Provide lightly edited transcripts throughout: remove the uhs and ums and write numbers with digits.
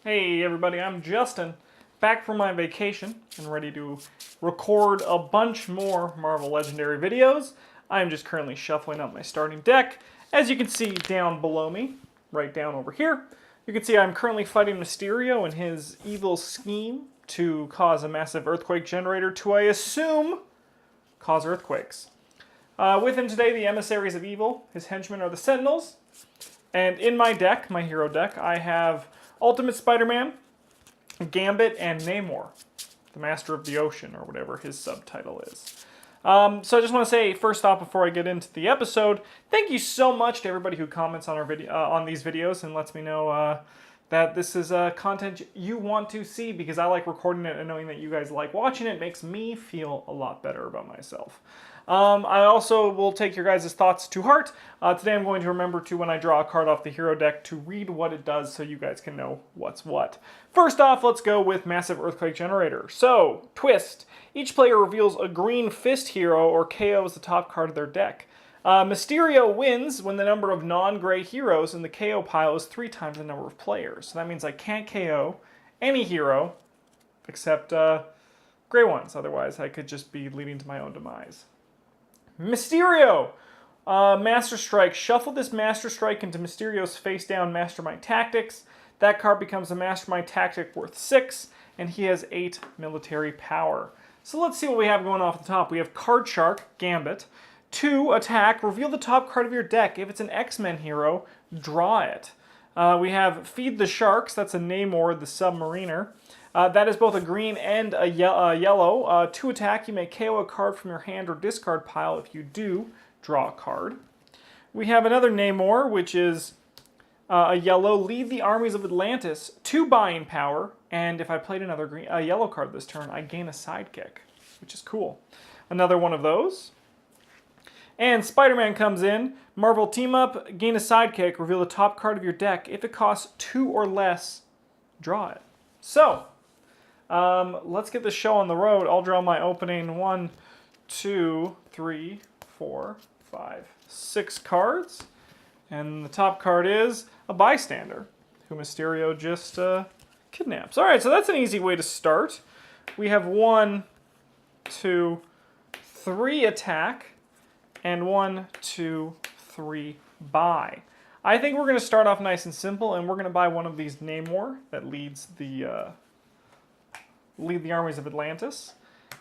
Hey everybody, I'm Justin, back from my vacation and ready to record a bunch more Marvel Legendary videos. I'm just currently shuffling up my starting deck. As you can see down below me, right down over here, you can see I'm currently fighting Mysterio and his evil scheme to cause a massive earthquake generator to, I assume, cause earthquakes. With him today, the emissaries of evil. His henchmen are the Sentinels. And in my deck, my hero deck, I have Ultimate Spider-Man, Gambit, and Namor, the Master of the Ocean, or whatever his subtitle is. So I just want to say, first off, before I get into the episode, thank you so much to everybody who comments on our on these videos and lets me know that this is content you want to see, because I like recording it and knowing that you guys like watching it makes me feel a lot better about myself. I also will take your guys' thoughts to heart. Today I'm going to remember to, when I draw a card off the hero deck, to read what it does so you guys can know what's what. First off, let's go with Massive Earthquake Generator. So, twist. Each player reveals a green fist hero or KOs the top card of their deck. Mysterio wins when the number of non-gray heroes in the KO pile is 3 times the number of players. So that means I can't KO any hero except gray ones. Otherwise, I could just be leading to my own demise. Mysterio! Master Strike. Shuffle this Master Strike into Mysterio's face-down Mastermind Tactics. That card becomes a Mastermind Tactic worth 6, and he has 8 military power. So let's see what we have going off the top. We have Card Shark, Gambit. 2, attack. Reveal the top card of your deck. If it's an X-Men hero, draw it. We have Feed the Sharks. That's a Namor, the Submariner. That is both a green and a yellow. 2 attack, you may KO a card from your hand or discard pile. If you do, draw a card. We have another Namor, which is a yellow. Lead the armies of Atlantis. 2 buying power, and if I played another yellow card this turn, I gain a sidekick, which is cool. Another one of those. And Spider-Man comes in. Marvel Team Up, gain a sidekick, reveal the top card of your deck. If it costs 2 or less, draw it. So, let's get this show on the road. I'll draw my opening 1, 2, 3, 4, 5, 6 cards. And the top card is a bystander, who Mysterio just kidnaps. Alright, so that's an easy way to start. We have 1, 2, 3 attack, and 1, 2, 3 buy. I think we're going to start off nice and simple, and we're going to buy one of these Namor that leads the armies of Atlantis.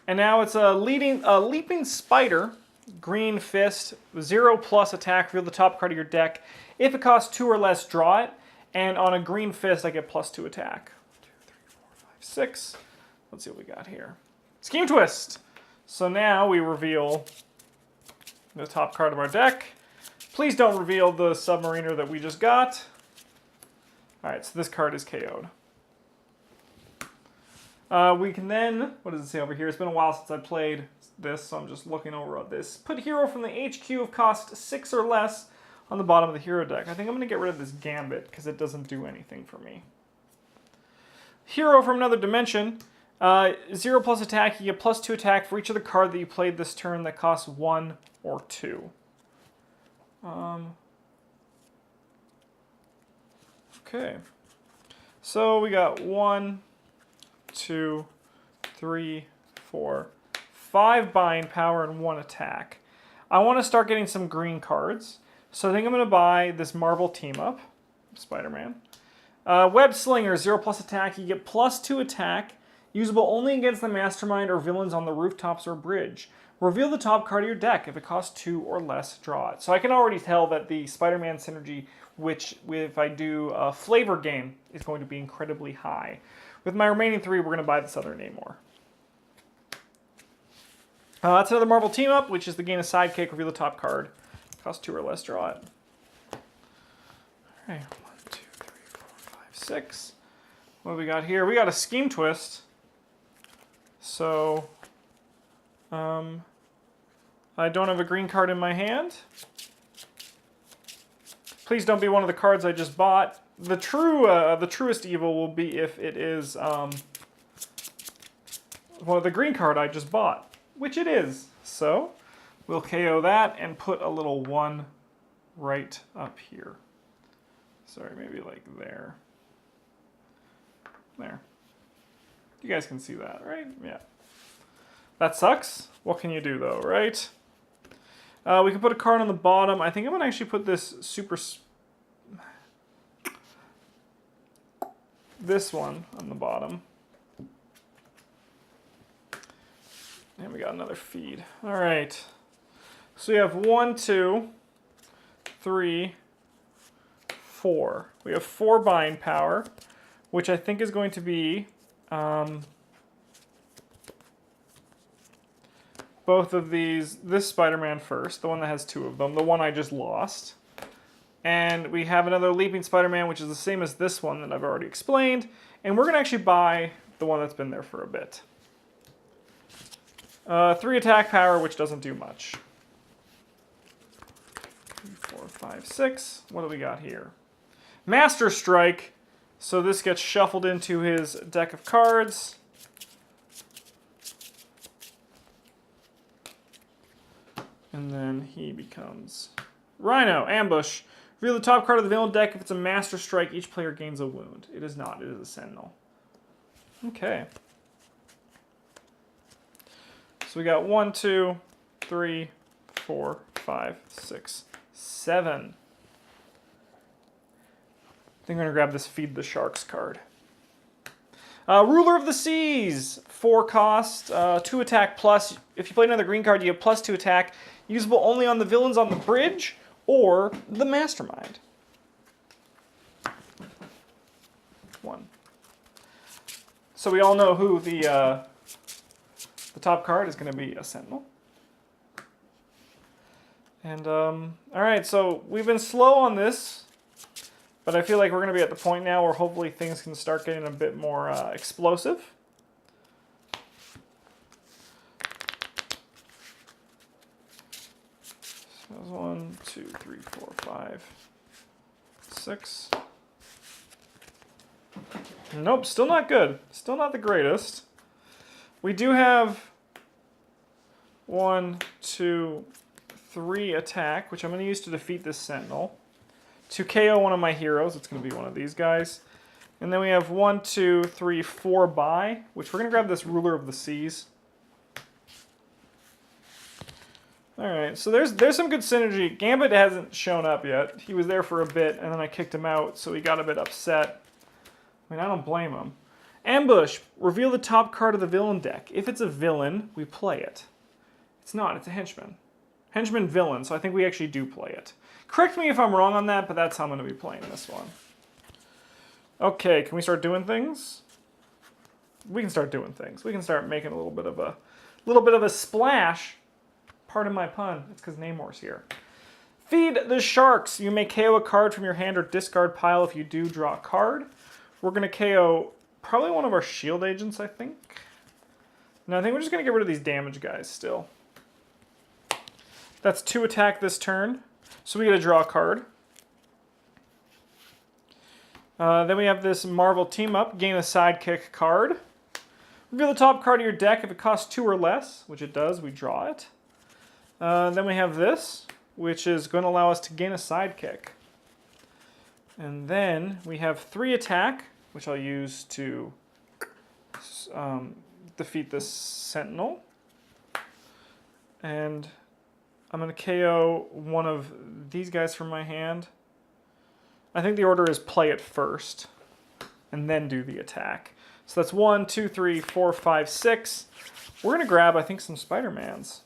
And now it's a Leaping Spider, green fist, 0+ attack, reveal the top card of your deck. If it costs 2 or less, draw it. And on a green fist, I get +2 attack. 2, 3, 4, 5, 6. Let's see what we got here. Scheme Twist. So now we reveal the top card of our deck. Please don't reveal the Submariner that we just got. Alright, so this card is KO'd. We can then, what does it say over here? It's been a while since I played this, so I'm just looking over at this. Put hero from the HQ of cost 6 or less on the bottom of the hero deck. I think I'm going to get rid of this Gambit, because it doesn't do anything for me. Hero from another dimension. 0+ attack, you get +2 attack for each of the card that you played this turn that costs 1 or 2. Okay. So we got 1, 2, 3, 4, 5 buying power and 1 attack. I want to start getting some green cards. So I think I'm going to buy this Marvel Team Up, Spider-Man. Web Slinger, 0+ attack, you get +2 attack. Usable only against the Mastermind or villains on the rooftops or bridge. Reveal the top card of your deck. If it costs 2 or less, draw it. So I can already tell that the Spider-Man synergy, which if I do a flavor game, is going to be incredibly high. With my remaining 3, we're going to buy this other Namor. That's another Marvel Team Up, which is the gain a sidekick, reveal the top card. Costs 2 or less, draw it. Alright, 1, 2, 3, 4, 5, 6. What do we got here? We got a Scheme Twist. So, I don't have a green card in my hand. Please don't be one of the cards I just bought. The truest evil will be if it is one of the green card I just bought, which it is. So, we'll KO that and put a little 1 right up here. Sorry, maybe like there. There. You guys can see that, right? Yeah. That sucks. What can you do, though, right? We can put a card on the bottom. I think I'm going to actually put this this one on the bottom. And we got another feed. All right. So we have 1, 2, 3, 4. We have 4 buying power, which I think is going to be both of these. This Spider-Man first, the one that has 2 of them, the one I just lost. And we have another Leaping Spider-Man, which is the same as this one that I've already explained. And we're going to actually buy the one that's been there for a bit. 3 attack power, which doesn't do much. 3, 4, 5, 6. What do we got here? Master Strike. So this gets shuffled into his deck of cards. And then he becomes Rhino. Ambush. Reveal the top card of the villain deck. If it's a Master Strike, each player gains a wound. It is not. It is a Sentinel. Okay. So we got 1, 2, 3, 4, 5, 6, 7. I think I'm going to grab this Feed the Sharks card. Ruler of the Seas. 4 cost, 2 attack plus. If you play another green card, you have +2 attack. Usable only on the villains on the bridge or the Mastermind. 1. So we all know who the top card is going to be a Sentinel. And, alright, so we've been slow on this, but I feel like we're going to be at the point now where hopefully things can start getting a bit more explosive. So 1, 2, 3, 4, 5, 6. Nope, still not good. Still not the greatest. We do have 1, 2, 3 attack, which I'm going to use to defeat this Sentinel. To KO one of my heroes, it's going to be one of these guys. And then we have 1, 2, 3, 4 buy, which we're going to grab this Ruler of the Seas. Alright, so there's some good synergy. Gambit hasn't shown up yet. He was there for a bit, and then I kicked him out, so he got a bit upset. I mean, I don't blame him. Ambush. Reveal the top card of the villain deck. If it's a villain, we play it. It's not. It's a henchman. Henchman villain, so I think we actually do play it. Correct me if I'm wrong on that, but that's how I'm going to be playing this one. Okay, can we start doing things? We can start doing things. We can start making a little bit of a splash. Pardon my pun. It's because Namor's here. Feed the Sharks. You may KO a card from your hand or discard pile. If you do, draw a card. We're going to KO probably one of our shield agents, I think. No, I think we're just going to get rid of these damage guys still. That's 2 attack this turn. So we get to draw a card. Then we have this Marvel Team Up. Gain a sidekick card. Reveal the top card of your deck. If it costs 2 or less, which it does, we draw it. Then we have this, which is going to allow us to gain a sidekick. And then we have 3 attack, which I'll use to defeat this Sentinel. And I'm going to KO one of these guys from my hand. I think the order is play it first, and then do the attack. So that's 1, 2, 3, 4, 5, 6. We're going to grab, I think, some Spider-Mans.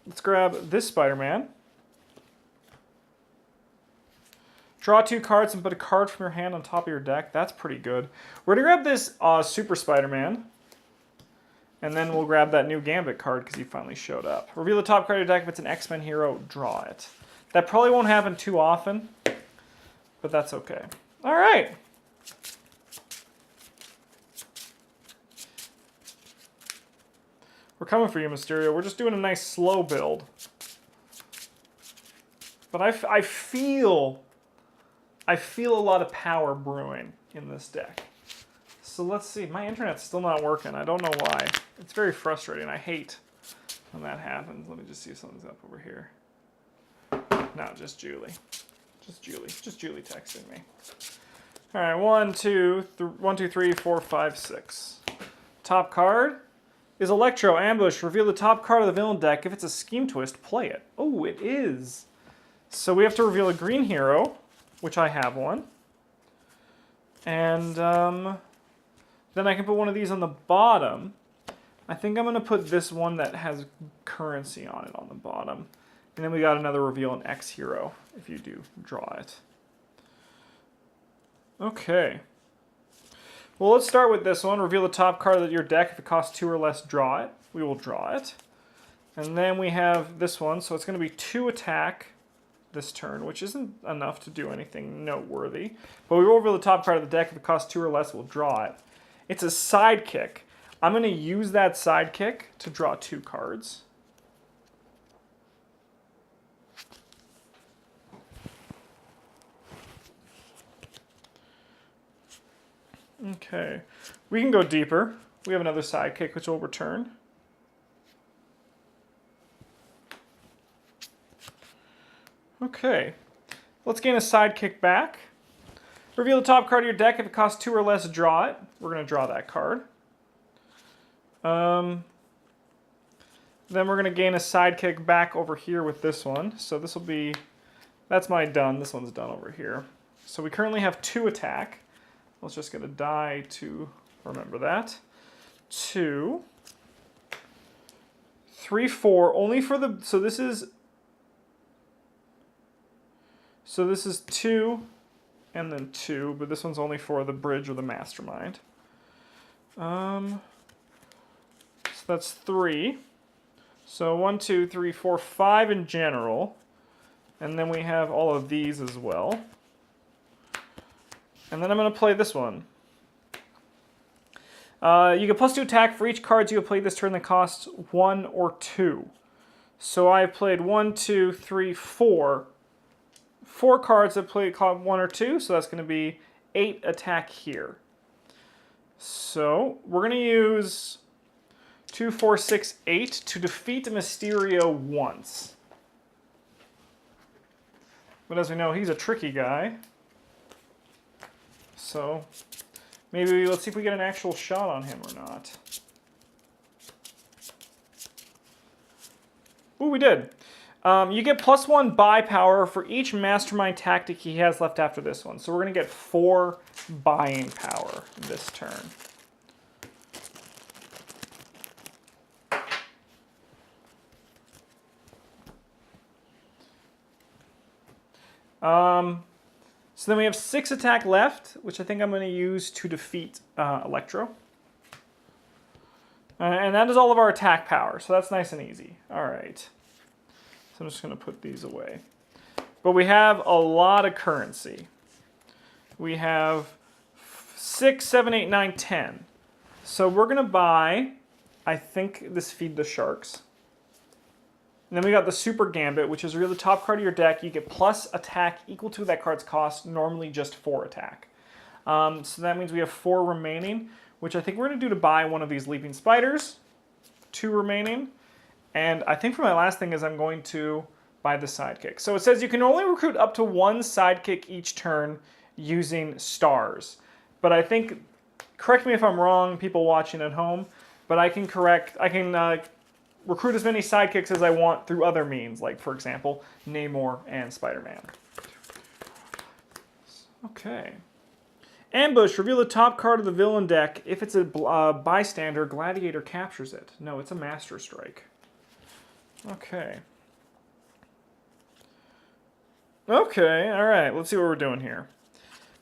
Let's grab this Spider-Man. Draw 2 cards and put a card from your hand on top of your deck. That's pretty good. We're going to grab this Super Spider-Man. And then we'll grab that new Gambit card because he finally showed up. Reveal the top card of your deck. If it's an X-Men hero, draw it. That probably won't happen too often, but that's okay. All right. We're coming for you, Mysterio. We're just doing a nice slow build. But I feel a lot of power brewing in this deck. So let's see. My internet's still not working. I don't know why. It's very frustrating. I hate when that happens. Let me just see if something's up over here. No, just Julie. Just Julie texted me. All right, 1, 2, 3, 4, 5, 6. Top card is Electro, Ambush. Reveal the top card of the villain deck. If it's a Scheme Twist, play it. Oh, it is. So we have to reveal a green hero, which I have one. And then I can put one of these on the bottom. I think I'm going to put this one that has currency on it on the bottom. And then we got another reveal an X hero, if you do draw it. Okay. Well, let's start with this one. Reveal the top card of your deck. If it costs 2 or less, draw it. We will draw it. And then we have this one. So it's going to be 2 attack this turn, which isn't enough to do anything noteworthy. But we will reveal the top card of the deck. If it costs 2 or less, we'll draw it. It's a sidekick. I'm going to use that sidekick to draw 2 cards. Okay, we can go deeper. We have another sidekick which will return. Okay, let's gain a sidekick back. Reveal the top card of your deck. If it costs 2 or less, draw it. We're going to draw that card. Then we're going to gain a sidekick back over here with this one. So this will be, that's my done. This one's done over here. So we currently have 2 attack. Let's just get a die to remember that. 2, 3, 4. Only for the, so this is 2 and then 2, but this one's only for the bridge or the mastermind. So that's 3. So 1, 2, 3, 4, 5 in general. And then we have all of these as well. And then I'm going to play this one. You get +2 attack for each cards you have played this turn that costs 1 or 2. So I've played 1, 2, 3, 4. 4 cards that play 1 or 2, so that's going to be 8 attack here. So we're going to use 2, 4, 6, 8 to defeat Mysterio once. But as we know, he's a tricky guy. So maybe let's see if we get an actual shot on him or not. Ooh, we did. You get +1 buy power for each mastermind tactic he has left after this one. So we're going to get 4 buying power this turn. So then we have 6 attack left, which I think I'm going to use to defeat Electro. And that is all of our attack power, so that's nice and easy. All right. So I'm just going to put these away. But we have a lot of currency. We have 6, 7, 8, 9, 10. So we're going to buy, I think, this Feed the Sharks. And then we got the Super Gambit, which is really the top card of your deck. You get plus attack equal to that card's cost, normally just 4 attack. So that means we have 4 remaining, which I think we're going to do to buy one of these Leaping Spiders. 2 remaining. And I think for my last thing is I'm going to buy the Sidekick. So it says you can only recruit up to 1 Sidekick each turn using stars. But I think, correct me if I'm wrong, people watching at home, but I can recruit as many sidekicks as I want through other means, like, for example, Namor and Spider-Man. Okay. Ambush. Reveal the top card of the villain deck. If it's a bystander, Gladiator captures it. No, it's a Master Strike. Okay. Okay, alright. Let's see what we're doing here.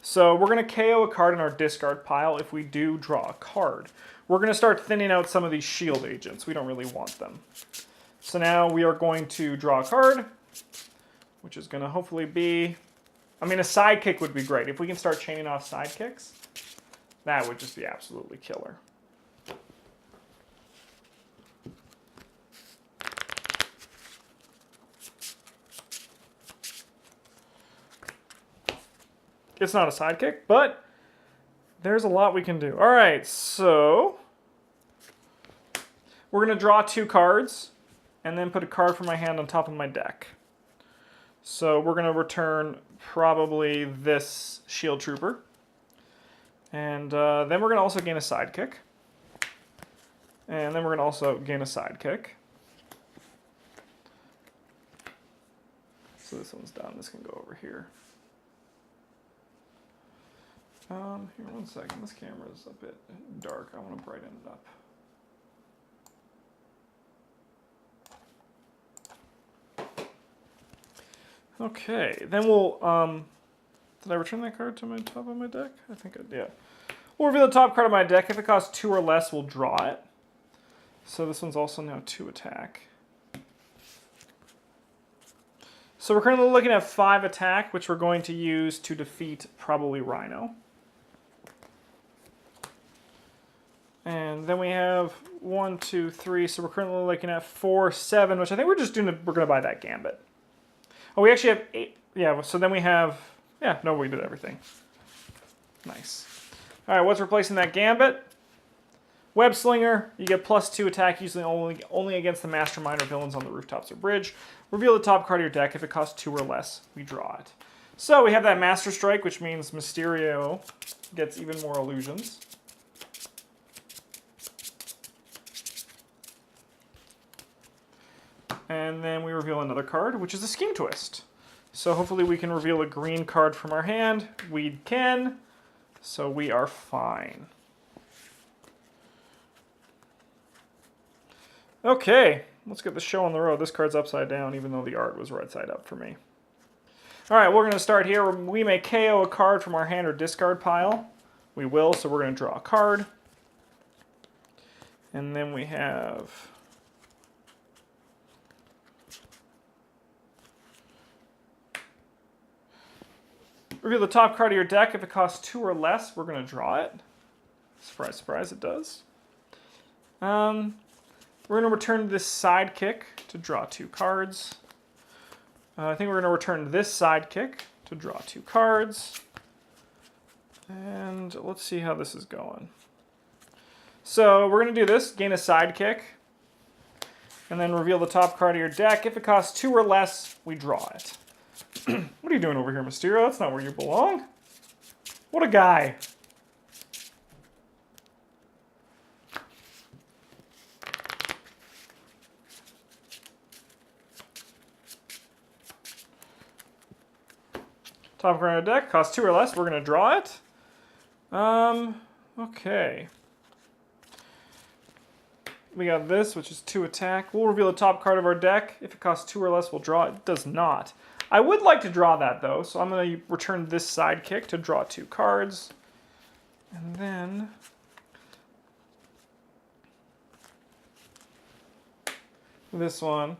So we're going to KO a card in our discard pile if we do draw a card. We're going to start thinning out some of these shield agents. We don't really want them. So now we are going to draw a card, which is going to hopefully be... I mean, a sidekick would be great. If we can start chaining off sidekicks, that would just be absolutely killer. It's not a sidekick, but there's a lot we can do. All right, so we're going to draw 2 cards and then put a card from my hand on top of my deck. So we're going to return probably this Shield Trooper. And then we're going to also gain a sidekick. And then we're going to also gain a sidekick. So this one's done. This can go over here. Here, 1 second. This camera's a bit dark. I want to brighten it up. Okay, then we'll, did I return that card to my top of my deck? I think I did, yeah. We'll reveal the top card of my deck. If it costs 2 or less, we'll draw it. So this one's also now 2 attack. So we're currently looking at 5 attack, which we're going to use to defeat probably Rhino. And then we have 1, 2, 3, so we're currently looking at 4, 7, which I think we're going to buy that Gambit. Oh, we actually have 8. Yeah, so then we have... Yeah, no, we did everything. Nice. All right, what's replacing that Gambit? Web Slinger. You get +2 attack, usually only against the Mastermind or villains on the rooftops or bridge. Reveal the top card of your deck. If it costs 2 or less, we draw it. So we have that Master Strike, which means Mysterio gets even more illusions. And then we reveal another card, which is a Scheme Twist. So hopefully we can reveal a green card from our hand. We can, so we are fine. Okay, let's get the show on the road. This card's upside down, even though the art was right side up for me. All right, we're going to start here. We may KO a card from our hand or discard pile. We will, so we're going to draw a card. And then we have... Reveal the top card of your deck. If it costs 2 or less, we're going to draw it. Surprise, surprise, it does. We're going to return this sidekick to draw 2 cards. I think we're going to return this sidekick to draw 2 cards. And let's see how this is going. So we're going to do this, gain a sidekick, and then reveal the top card of your deck. If it costs 2 or less, we draw it. What are you doing over here, Mysterio? That's not where you belong. What a guy. Top card of the deck, costs 2 or less, we're going to draw it. Okay. We got this, which is 2 attack. We'll reveal the top card of our deck. If it costs 2 or less, we'll draw it. It does not. I would like to draw that, though, so I'm going to return this sidekick to draw 2 cards. And then... this one,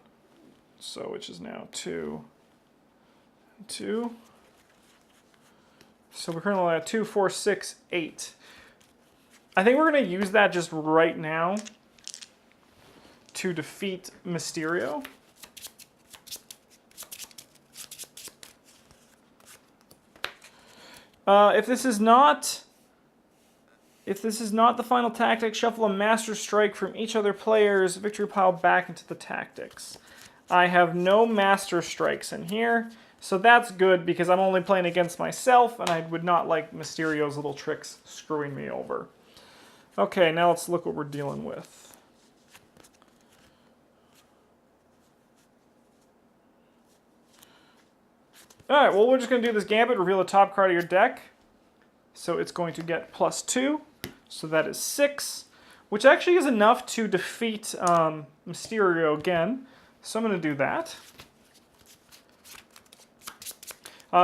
so which is now 2 and 2. So we're currently at 2, 4, 6, 8. I think we're going to use that just right now to defeat Mysterio. If this is not the final tactic, shuffle a Master Strike from each other player's victory pile back into the tactics. I have no Master Strikes in here, so that's good because I'm only playing against myself, and I would not like Mysterio's little tricks screwing me over. Okay, now let's look what we're dealing with. Alright, well, we're just going to do this Gambit, reveal the top card of your deck. So it's going to get +2, so that is 6, which actually is enough to defeat Mysterio again. So I'm going to do that.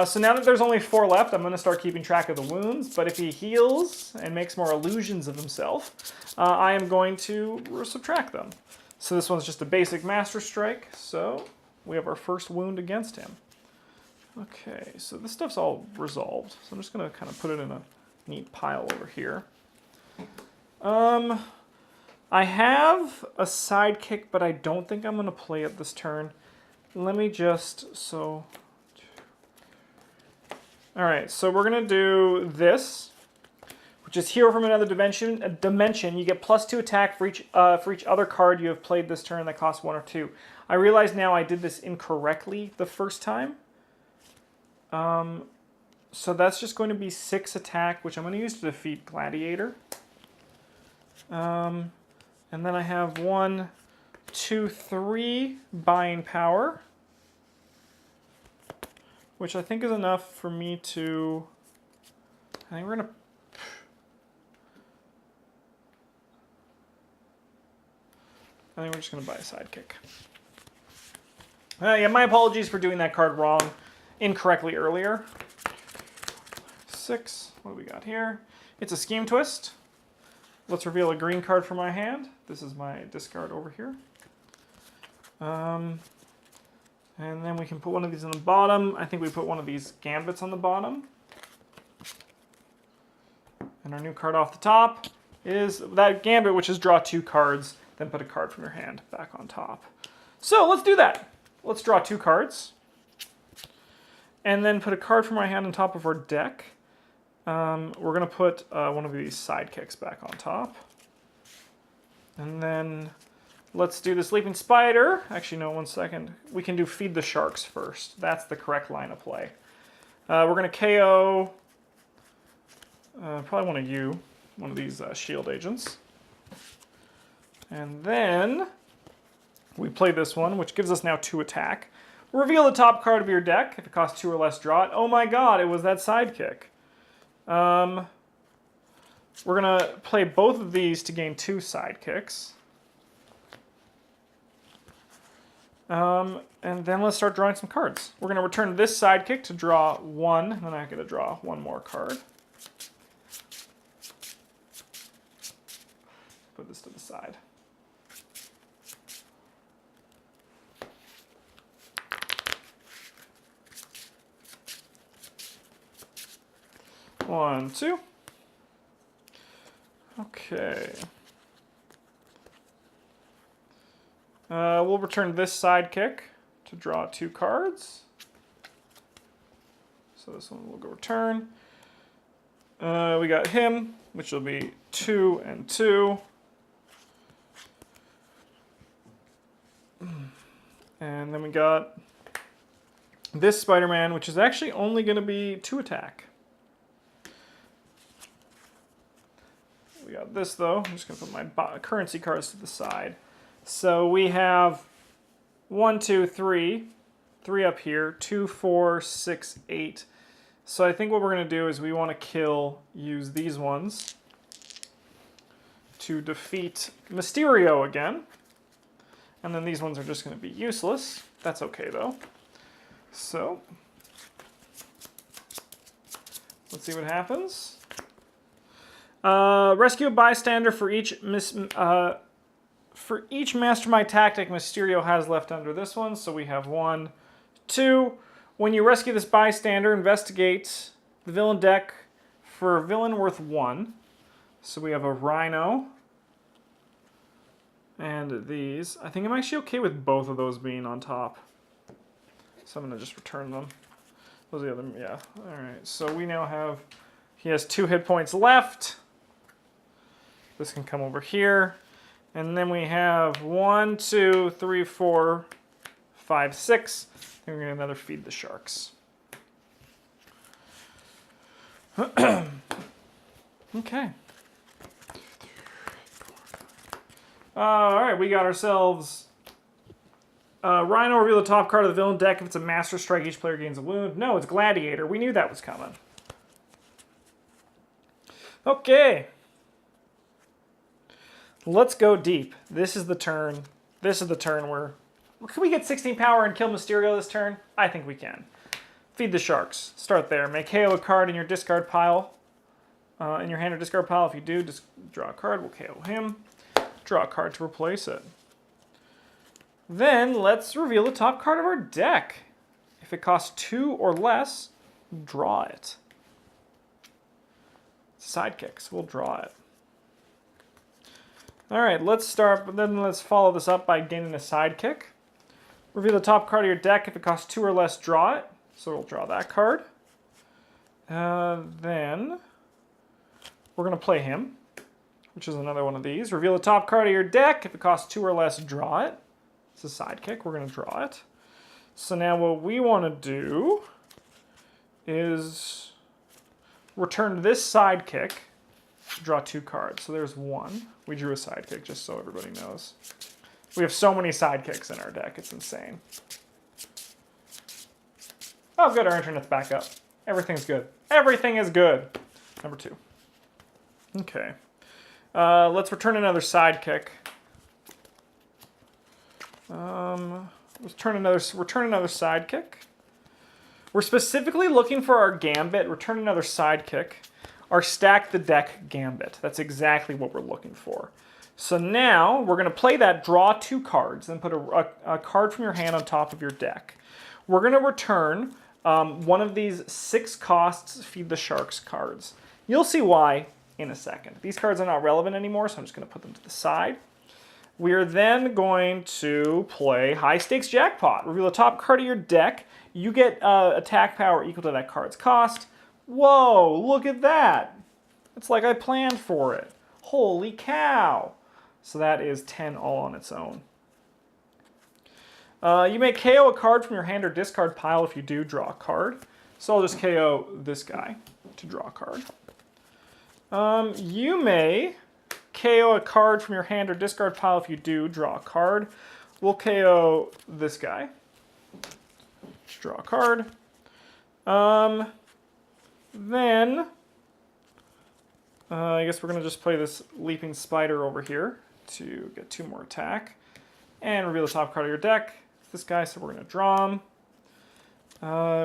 So now that there's only 4 left, I'm going to start keeping track of the wounds, but if he heals and makes more illusions of himself, I am going to subtract them. So this one's just a basic Master Strike, so we have our first wound against him. Okay, so this stuff's all resolved. So I'm just going to kind of put it in a neat pile over here. I have a sidekick, but I don't think I'm going to play it this turn. Let me just, so... Alright, so we're going to do this, which is Hero from Another Dimension. You get +2 attack for each other card you have played this turn that costs 1 or 2. I realize now I did this incorrectly the first time. So that's just going to be 6 attack, which I'm going to use to defeat Gladiator. And then I have 1, 2, 3 buying power, which I think is enough for me to... I think we're going to... I think we're just going to buy a sidekick. Yeah, my apologies for doing that card wrong, incorrectly earlier. 6. What do we got here? It's a Scheme Twist. Let's reveal a green card from my hand. This is my discard over here. And then we can put one of these on the bottom. I think we put one of these Gambits on the bottom. And our new card off the top is that Gambit, which is draw 2 cards, then put a card from your hand back on top. So let's do that. Let's draw 2 cards. And then put a card from my hand on top of our deck. We're going to put one of these sidekicks back on top. And then let's do the Sleeping Spider. Actually, no, 1 second. We can do Feed the Sharks first. That's the correct line of play. We're going to KO probably one of these shield agents. And then we play this one, which gives us now 2 attack. Reveal the top card of your deck. If it costs 2 or less, draw it. Oh my god, it was that sidekick. We're going to play both of these to gain 2 sidekicks. And then let's start drawing some cards. We're going to return this sidekick to draw 1, and then I'm going to draw 1 more card. Put this to the side. One, 2. Okay. We'll return this sidekick to draw 2 cards. So this one will go return. We got him, which will be 2 and 2. And then we got this Spider-Man, which is actually only going to be 2 attack. We got this, though. I'm just going to put my currency cards to the side. So we have 1, 2, 3. 3 up here. 2, 4, 6, 8. So I think what we're going to do is we want to use these ones to defeat Mysterio again. And then these ones are just going to be useless. That's okay, though. So let's see what happens. Rescue a bystander for each Mastermind tactic Mysterio has left under this one. So we have 1, 2. When you rescue this bystander, investigate the villain deck for a villain worth 1. So we have a Rhino and these. I think I'm actually okay with both of those being on top. So I'm going to just return them. Those are the other, yeah. All right, so we now have, he has 2 hit points left. This can come over here. And then we have 1, 2, 3, 4, 5, 6. And we're going to another Feed the Sharks. Okay. All right, we got ourselves Rhino. Reveal the top card of the villain deck. If it's a Master Strike, each player gains a wound. No, it's Gladiator. We knew that was coming. Okay. Let's go deep. This is the turn. This is the turn where... Can we get 16 power and kill Mysterio this turn? I think we can. Feed the Sharks. Start there. Make KO a card in your discard pile. In your hand or discard pile. If you do, just draw a card. We'll KO him. Draw a card to replace it. Then let's reveal the top card of our deck. If it costs 2 or less, draw it. Sidekicks. We'll draw it. All right, let's start, but then let's follow this up by gaining a sidekick. Reveal the top card of your deck. If it costs 2 or less, draw it. So we'll draw that card. Then we're going to play him, which is another one of these. Reveal the top card of your deck. If it costs 2 or less, draw it. It's a sidekick. We're going to draw it. So now what we want to do is returned this sidekick, draw 2 cards. So there's 1. We drew a sidekick, just so everybody knows. We have so many sidekicks in our deck, it's insane. Oh, good, our internet's back up. Everything's good. Everything is good. Number 2. Okay. Let's return another sidekick. Return another sidekick. We're specifically looking for our gambit. Return another sidekick. Our stack the deck gambit. That's exactly what we're looking for. So now we're going to play that, draw 2 cards, then put a card from your hand on top of your deck. We're going to return one of these 6 costs Feed the Sharks cards. You'll see why in a second. These cards are not relevant anymore, so I'm just going to put them to the side. We are then going to play High Stakes Jackpot. Reveal the top card of your deck. You get attack power equal to that card's cost. Whoa, look at that. It's like I planned for it. Holy cow. So that is 10 all on its own. You may KO a card from your hand or discard pile. If you do, draw a card. So I'll just KO this guy to draw a card. You may KO a card from your hand or discard pile. If you do, draw a card. We'll KO this guy. Just draw a card. Then I guess we're going to just play this Leaping Spider over here to get 2 more attack. And reveal the top card of your deck. It's this guy, so we're going to draw him.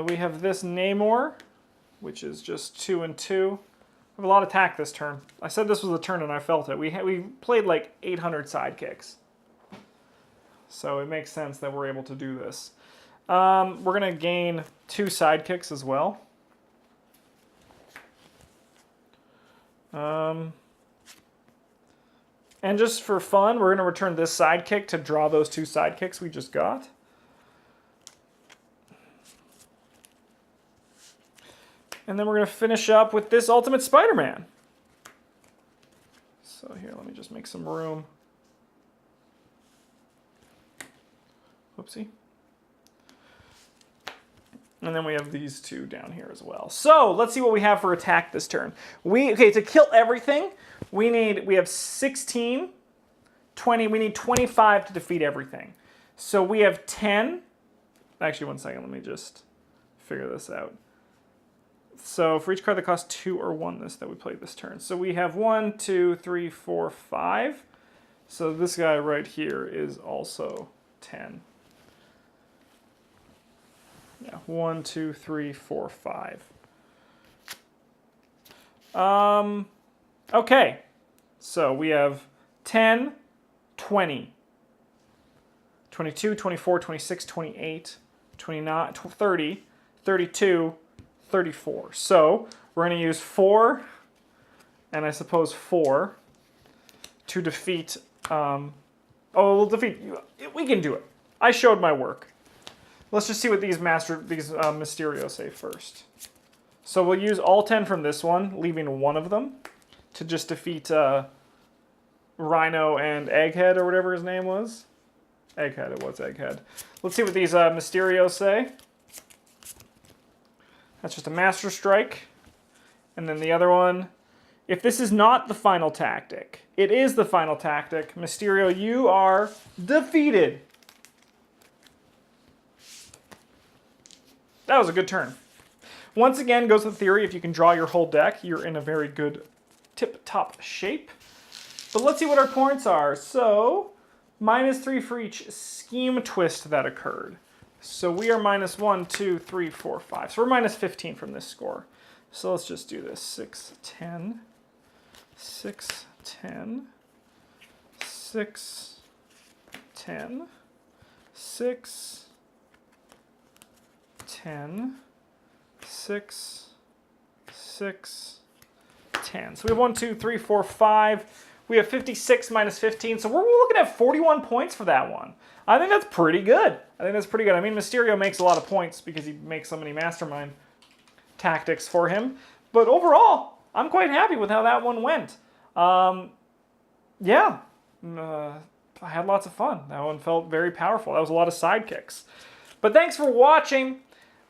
We have this Namor, which is just 2 and 2. We have a lot of attack this turn. I said this was a turn and I felt it. We played like 800 sidekicks. So it makes sense that we're able to do this. We're going to gain 2 sidekicks as well. And just for fun, we're going to return this sidekick to draw those 2 sidekicks we just got. And then we're going to finish up with this Ultimate Spider-Man. So here, let me just make some room. Whoopsie. And then we have these 2 down here as well. So let's see what we have for attack this turn. Okay, to kill everything, we have 16, 20, we need 25 to defeat everything. So we have 10. Actually, one second, let me just figure this out. So for each card that costs 2 or 1 that we played this turn. So we have 1, 2, 3, 4, 5. So this guy right here is also 10. Yeah, 1, 2, 3, 4, 5. Okay, so we have 10, 20, 22, 24, 26, 28, 29, 30, 32, 34. So we're going to use 4, and I suppose 4, to defeat... we'll defeat... We can do it. I showed my work. Let's just see what these Mysterio say first. So we'll use all 10 from this one, leaving 1 of them to just defeat Rhino and Egghead, or whatever his name was. Egghead, it was Egghead. Let's see what these Mysterio say. That's just a Master Strike. And then the other one, if this is not the final tactic, it is the final tactic. Mysterio, you are defeated. That was a good turn. Once again, goes with the theory, if you can draw your whole deck, you're in a very good tip-top shape. But let's see what our points are. So, -3 for each scheme twist that occurred. So we are -1, 2, 3, 4, 5. So we're -15 from this score. So let's just do this. 6, 10, 6, 10, 6, 10, 6, 10, 6, 6, 10. So we have 1, 2, 3, 4, 5. We have 56 -15. So we're looking at 41 points for that one. I think that's pretty good. I mean, Mysterio makes a lot of points because he makes so many mastermind tactics for him. But overall, I'm quite happy with how that one went. Yeah, I had lots of fun. That one felt very powerful. That was a lot of sidekicks. But thanks for watching.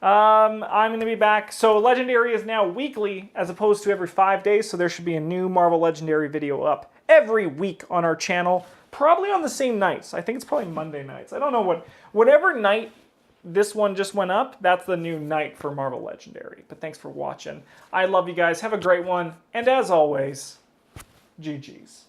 I'm going to be back. So Legendary is now weekly as opposed to every 5 days, so there should be a new Marvel Legendary video up every week on our channel, probably on the same nights. I think it's probably Monday nights. I don't know whatever night this one just went up, that's the new night for Marvel Legendary. But thanks for watching. I love you guys. Have a great one. And as always, GG's.